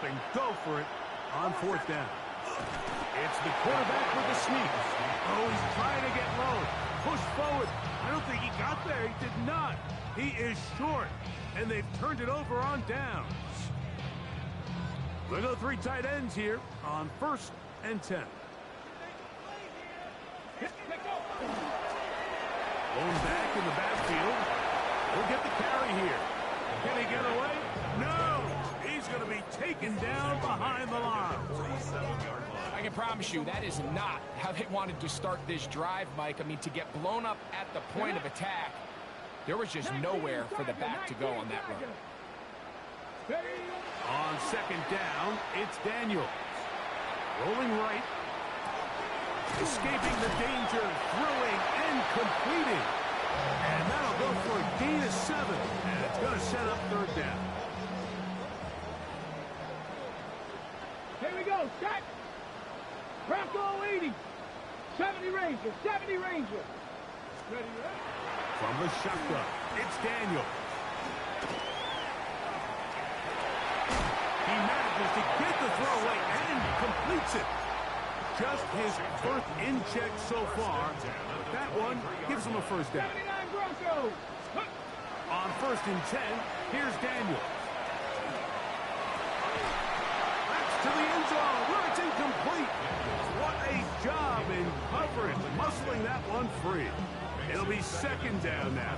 up and go for it on fourth down. It's the quarterback with the sneak. Oh, he's trying to get low. Push forward. I don't think he got there. He did not. He is short. And they've turned it over on downs. We'll go three tight ends here on 1st and 10. Going back in the backfield. He'll get the carry here. Can he get away? No! He's going to be taken down behind the line. I can promise you that is not how they wanted to start this drive, Mike. I mean, to get blown up at the point of attack, there was just nowhere for the back to go on that run. On 2nd down, it's Daniel. Rolling right. Escaping the danger, throwing and completing. And that'll go for a gain of 7. And it's going to set up 3rd down. Here we go, set. Bronco 80. 70 Ranger, 70 Ranger. Ready, ready. From the shotgun, it's Daniel. He manages to get the throw away and completes it. Just his 1st in check so far. But that one gives him a 1st down. 79 Broncos. On 1st and 10, here's Daniel. That's to the end zone where it's incomplete. What a job in coverage, muscling that one free. It'll be 2nd down now.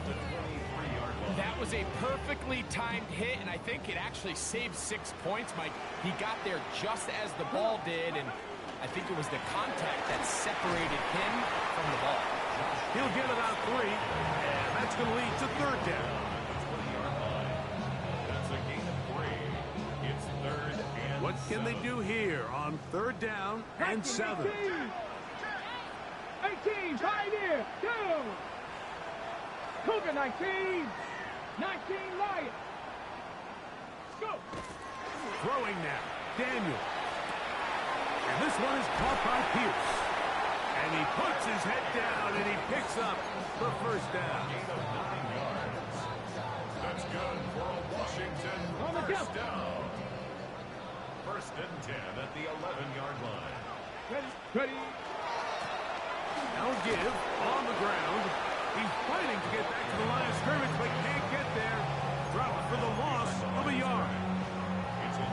That was a perfectly timed hit, and I think it actually saved 6 points, Mike. He got there just as the ball did, and I think it was the contact that separated him from the ball. He'll get about 3, and that's going to lead to 3rd down. That's a gain of 3. It's 3rd and What can they do here on 3rd down and 7? 18, Pioneer, 2. Cougar 19. 19 Lion. Go. Throwing now, Daniel. And this one is caught by Pierce. And he puts his head down and he picks up the 1st down. that's good for a Washington On the first jump. down. 1st and 10 at the 11-yard line. Ready, ready. Now give on the ground. He's fighting to get back to the line of scrimmage, but can't get there. Dropped for the loss of a yard.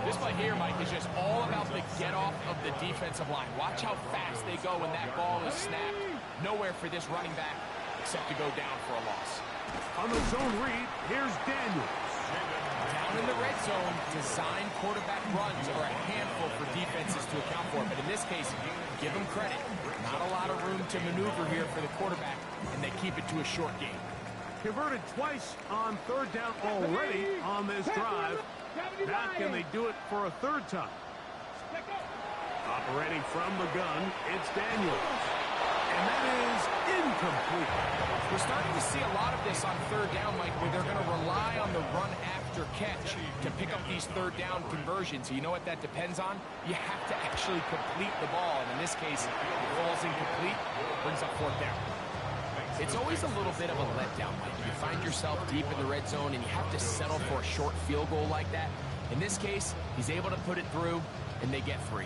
This play here, Mike, is just all about the get-off of the defensive line. Watch how fast they go when that ball is snapped. Nowhere for this running back except to go down for a loss. On the zone read, here's Daniel. Down in the red zone, design quarterback runs are a handful for defenses to account for. But in this case, give them credit. Not a lot of room to maneuver here for the quarterback, and they keep it to a short game. Converted twice on 3rd down already on this drive. Now can they do it for a 3rd time? Operating from the gun, it's Daniels. And that is incomplete. We're starting to see a lot of this on 3rd down, Mike, where they're going to rely on the run after catch to pick up these 3rd down conversions. You know what that depends on? You have to actually complete the ball. And in this case, it falls incomplete, brings up 4th down. It's always a little bit of a letdown, Mike. You find yourself deep in the red zone and you have to settle for a short field goal like that. In this case, he's able to put it through, and they get 3.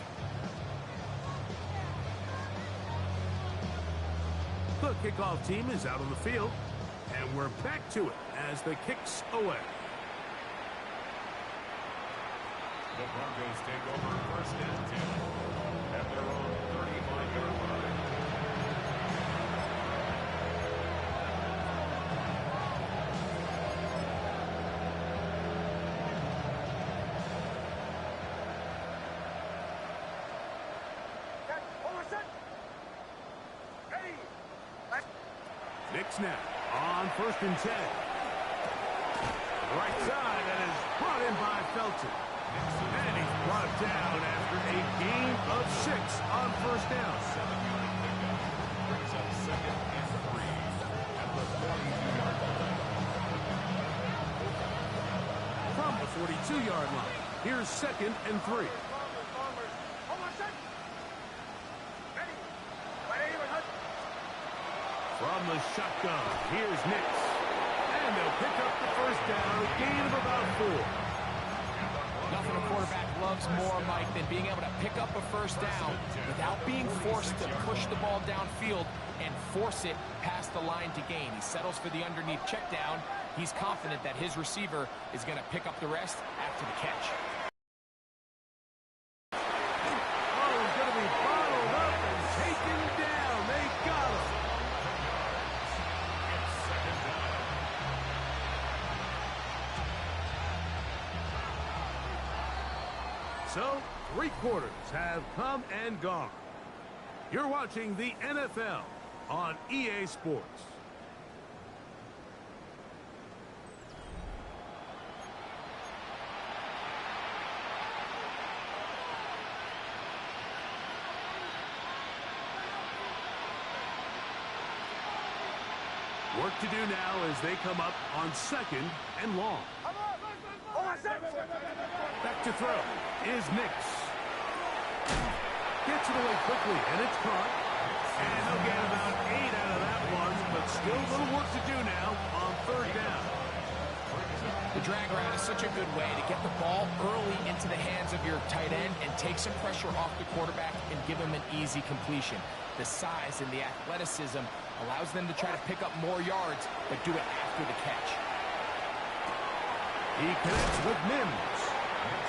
The kickoff team is out on the field, and we're back to it as the kick's away. The Broncos take over 1st and 10 at their own 35-yard line. Knicks now on 1st and 10. Right side, and is brought in by Felton. And he's brought down after a gain of 6 on 1st down. 7-yard pickup brings up 2nd and 3 at the 42-yard line. From the 42-yard line, here's 2nd and 3. From the shotgun, here's Nix. And they'll pick up the 1st down, a gain of about 4. Nothing a quarterback loves loves more, Mike, than being able to pick up a first down without being forced to push the ball downfield and force it past the line to gain. He settles for the underneath check down. He's confident that his receiver is going to pick up the rest after the catch. Oh, he's going to be bottled up and taken down. They got him. So, 3 quarters have come and gone. You're watching the NFL on EA Sports. Work to do now as they come up on 2nd and long. Back to throw is Nix. Gets it away quickly, and it's caught. And they'll get about 8 out of that one, but still a little work to do now on 3rd down. The drag route is such a good way to get the ball early into the hands of your tight end and take some pressure off the quarterback and give him an easy completion. The size and the athleticism allows them to try to pick up more yards, but do it after the catch. He connects with Mims.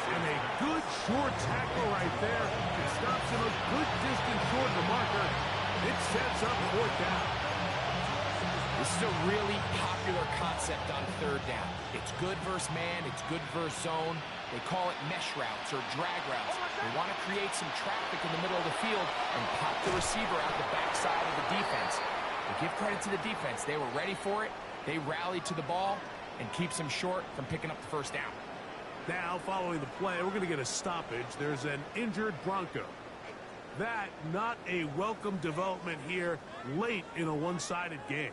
And a good short tackle right there. It stops him a good distance short of the marker. It sets up 4th down. This is a really popular concept on 3rd down. It's good versus man, it's good versus zone. They call it mesh routes or drag routes. They want to create some traffic in the middle of the field and pop the receiver out the backside of the defense. But give credit to the defense. They were ready for it. They rallied to the ball and keeps them short from picking up the 1st down. Now, following the play, we're going to get a stoppage. There's an injured Bronco. That, not a welcome development here late in a one-sided game.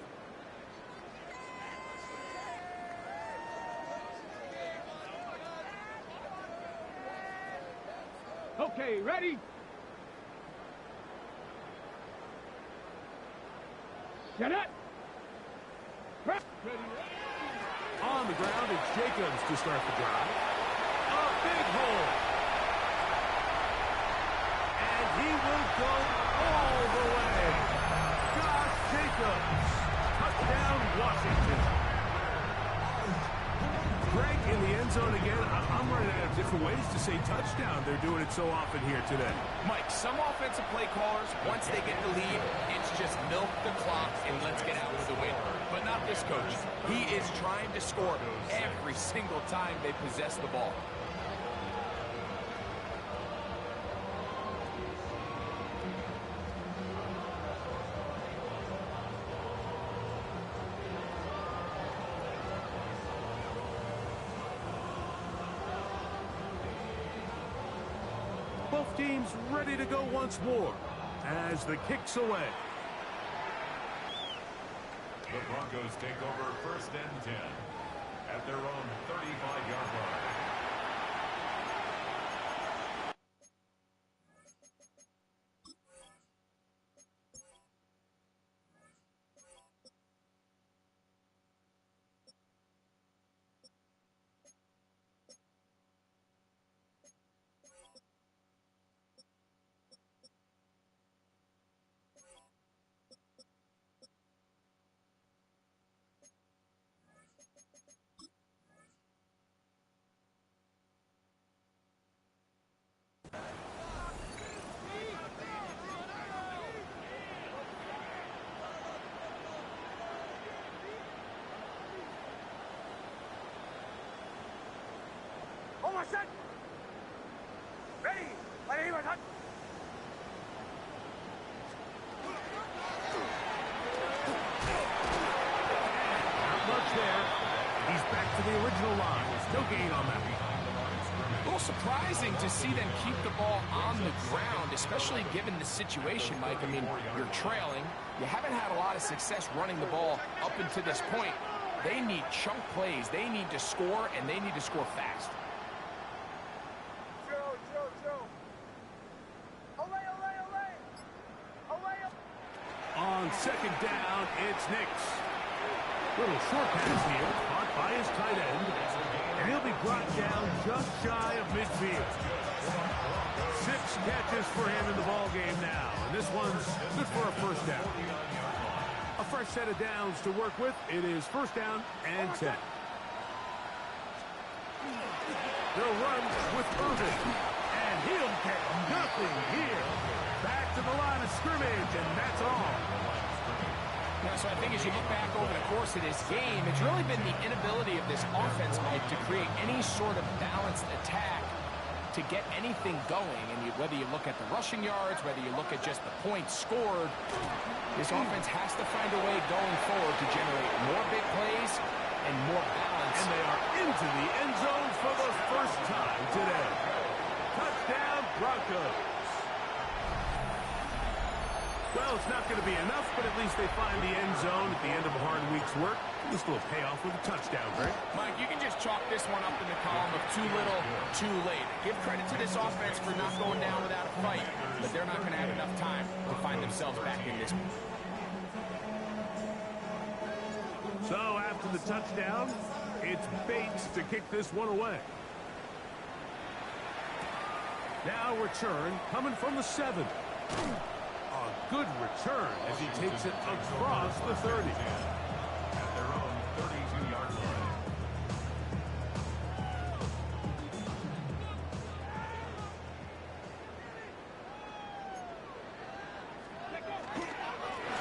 Okay, ready? Set up. Ready. On the ground, it's Jacobs to start the drive. A big hole. And he will go all the way. Josh Jacobs. Touchdown, Washington. Greg in the end zone again. I'm running out of different ways to say touchdown. They're doing it so often here today. Mike, some offensive play callers, once they get the lead, it's just milk the clock and let's get out with the win. But not this coach. He is trying to score every single time they possess the ball. Both teams ready to go once more as the kick's away. The Broncos take over 1st and 10 at their own 35-yard line. Not much there. He's back to the original line. No gain on that. A little surprising to see them keep the ball on the ground, especially given the situation, Mike. I mean, you're trailing. You haven't had a lot of success running the ball up until this point. They need chunk plays. They need to score, and they need to score fast. On 2nd down, it's Nix. Little short pass here, caught by his tight end. And he'll be brought down just shy of midfield. catches for him in the ball game now. And this one's good for a first down. A fresh set of downs to work with. It is first down and 10. They'll run with Irvin. And he'll get nothing here. Back to the line of scrimmage, and that's all. Yeah, so I think as you look back over the course of this game, it's really been the inability of this offense, Mike, to create any sort of balanced attack to get anything going. And whether you look at the rushing yards, whether you look at just the points scored, this offense has to find a way going forward to generate more big plays and more balance. And they are into the end zone for the first time today. Touchdown, Broncos. Well, it's not going to be enough, but at least they find the end zone at the end of a hard week's work. At least it'll pay off with a touchdown, Greg. Mike, you can just chalk this one up in the column of too little, too late. Give credit to this offense for not going down without a fight, but they're not going to have enough time to find themselves back in this one. So after the touchdown, it's Bates to kick this one away. Now return coming from the 7. A good return as he takes it across the 30. At their own 32-yard line.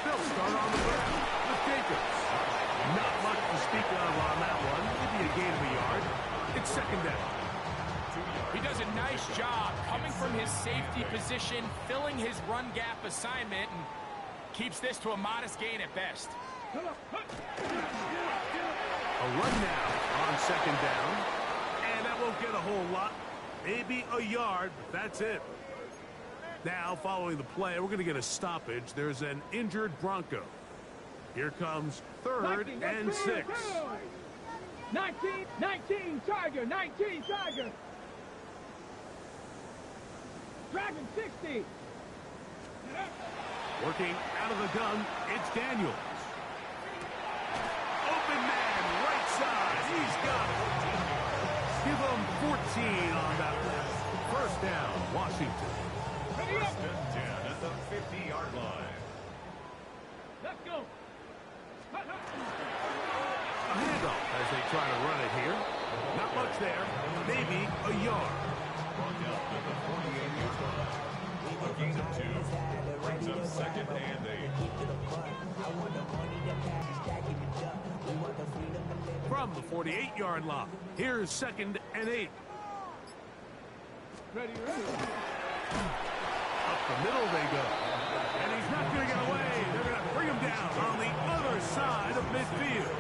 They'll start on the ground with Jacobs. Not much to speak of on that one. Maybe a gain of a yard. It's second down. He does a nice job coming from his safety position, filling his run gap assignment, and keeps this to a modest gain at best. A run now on second down. And that won't get a whole lot. Maybe a yard, but that's it. Now, following the play, we're going to get a stoppage. There's an injured Bronco. Here comes third and 6. 19, Tiger, 19, Tiger. Dragon 60. Working out of the gun, it's Daniels. Open man, right side. He's got it. Give him 14 on that one. First down, Washington. First and 10 at the 50-yard line. Let's go. A handoff as they try to run it here. Not much there. Maybe a yard. Brought down to the 48-yard line. A gain of 2. Brings up second and 8. From the 48-yard line, here's second and 8. Ready. Up the middle they go. And he's not going to get away. They're going to bring him down on the other side of midfield.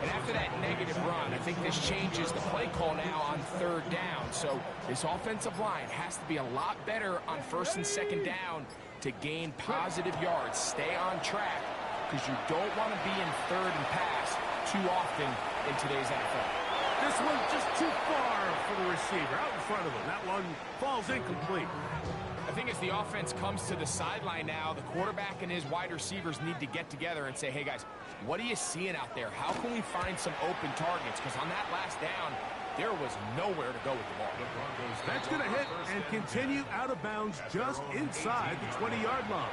And after that negative run, I think this changes the play call now on third down. So this offensive line has to be a lot better on first and second down to gain positive yards. Stay on track because you don't want to be in third and pass too often in today's NFL. This one's just too far for the receiver. Out in front of him. That one falls incomplete. I think as the offense comes to the sideline now, the quarterback and his wide receivers need to get together and say, hey, guys, what are you seeing out there? How can we find some open targets? Because on that last down, there was nowhere to go with the ball. That's going to hit and continue out of bounds just inside the 20-yard line.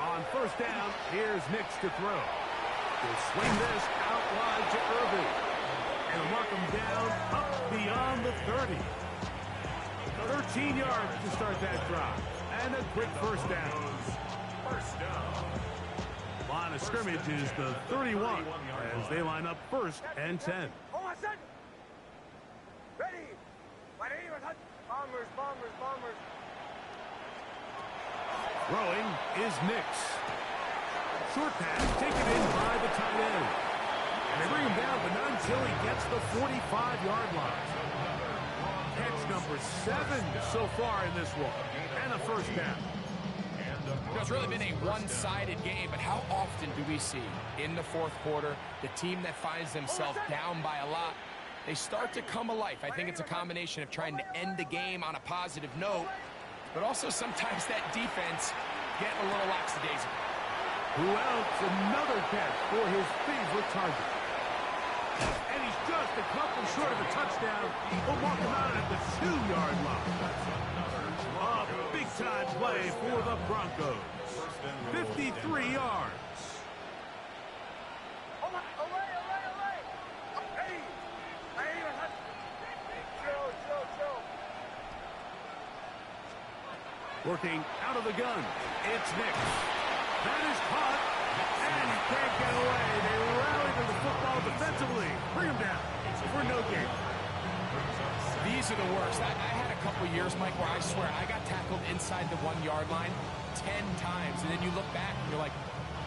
On first down, here's Nix to throw. He'll swing this out wide to Irvin. And mark him down up beyond the 30. 13 yards to start that drive. And a quick first down. First down. Line of scrimmage is the 31 as they line up first and 10. Ready. Bombers. Throwing is Nix. Short pass taken in by the tight end. And they bring him down, but not until he gets the 45-yard line. Catch number 7 so far in this one. And a first down. It's really been a one-sided game, but how often do we see in the fourth quarter the team that finds themselves down by a lot, they start to come alive. I think it's a combination of trying to end the game on a positive note, but also sometimes that defense getting a little lackadaisical. Who else? Another catch for his favorite target. And he's just a couple short of a touchdown. We'll mark him out at the 2-yard line. A big-time play for the Broncos. 53 yards. Working out of the gun. It's Nix. That is caught. And he can't get away. They rally to the football defensively. Bring him down for no gain. These are the worst. I had a couple years, Mike, where I swear I got tackled inside the 1-yard line 10 times. And then you look back and you're like,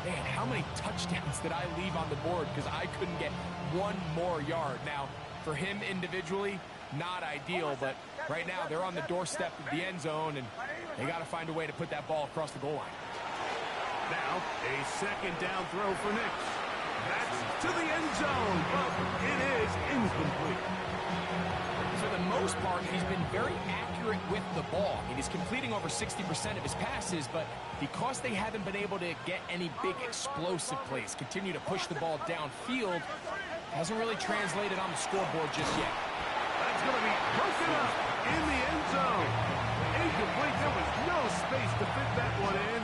man, how many touchdowns did I leave on the board because I couldn't get one more yard? Now, for him individually, not ideal, but right now they're on the doorstep of the end zone, and they got to find a way to put that ball across the goal line. Now, a second down throw for Nix. That's to the end zone, but it is incomplete. For the most part, he's been very accurate with the ball. I mean, he's completing over 60% of his passes, but because they haven't been able to get any big explosive plays, continue to push the ball downfield, hasn't really translated on the scoreboard just yet. That's going to be broken up in the end zone. Incomplete. There was no space to fit that one in.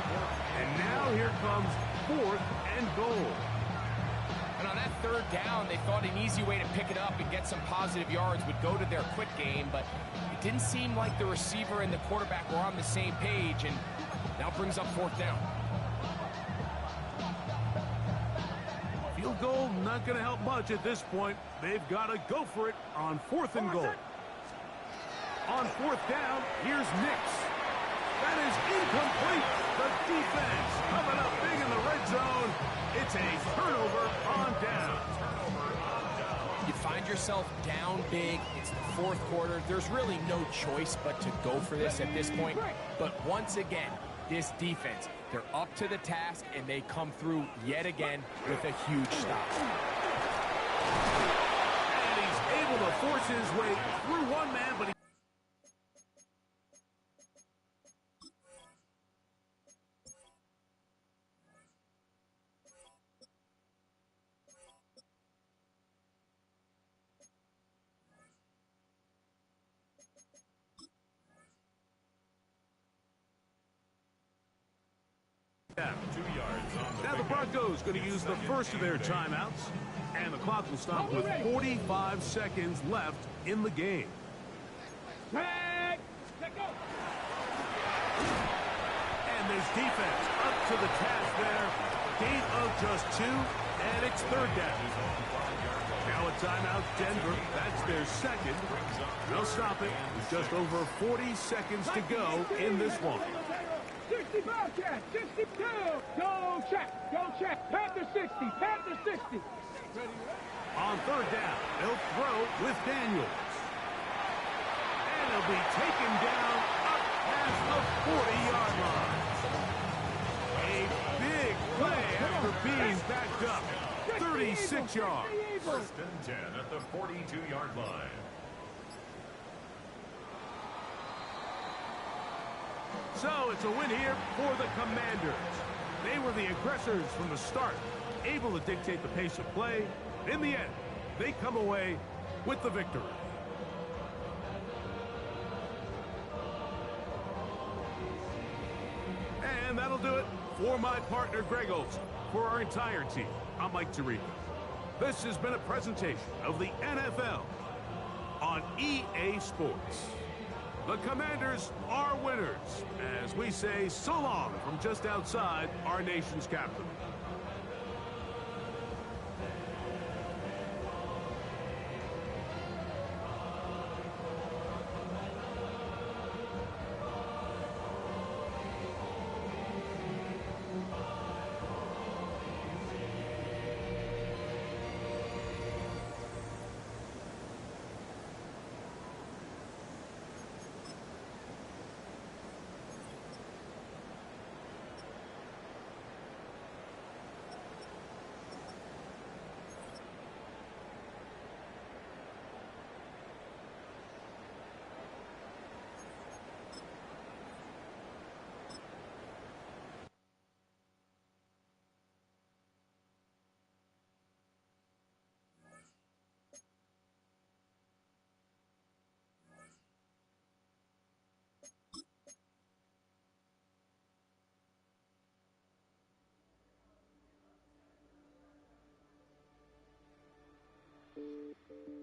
And now here comes 4th and goal. And on that 3rd down, they thought an easy way to pick it up and get some positive yards would go to their quick game, but it didn't seem like the receiver and the quarterback were on the same page, and now brings up 4th down. Field goal not going to help much at this point. They've got to go for it on 4th and goal. On 4th down, here's Nix. That is incomplete. The defense coming up big in the red zone. It's a turnover on down. You find yourself down big. It's the 4th quarter. There's really no choice but to go for this at this point. But once again, this defense, they're up to the task, and they come through yet again with a huge stop. And he's able to force his way through one man, but he... Now the Broncos going to use the first of their timeouts, and the clock will stop with 45 seconds left in the game. Tag! Let go! And this defense up to the task there. Gain of just 2, and it's 3rd down. Now a timeout, Denver. That's their second. They'll stop it with just over 40 seconds to go in this one. 65 check, 62. Go check, go check. Panther 60, Panther 60. On 3rd down, they'll throw with Daniels. And he'll be taken down up past the 40-yard line. A big play after being backed up. 36 yards. 1st and 10 at the 42-yard line. So it's a win here for the Commanders. They were the aggressors from the start, able to dictate the pace of play. In the end, they come away with the victory. And that'll do it for my partner, Greg Olson. For our entire team, I'm Mike Tirico. This has been a presentation of the NFL on EA Sports. The Commanders are winners, as we say so long from just outside our nation's capital. Bye.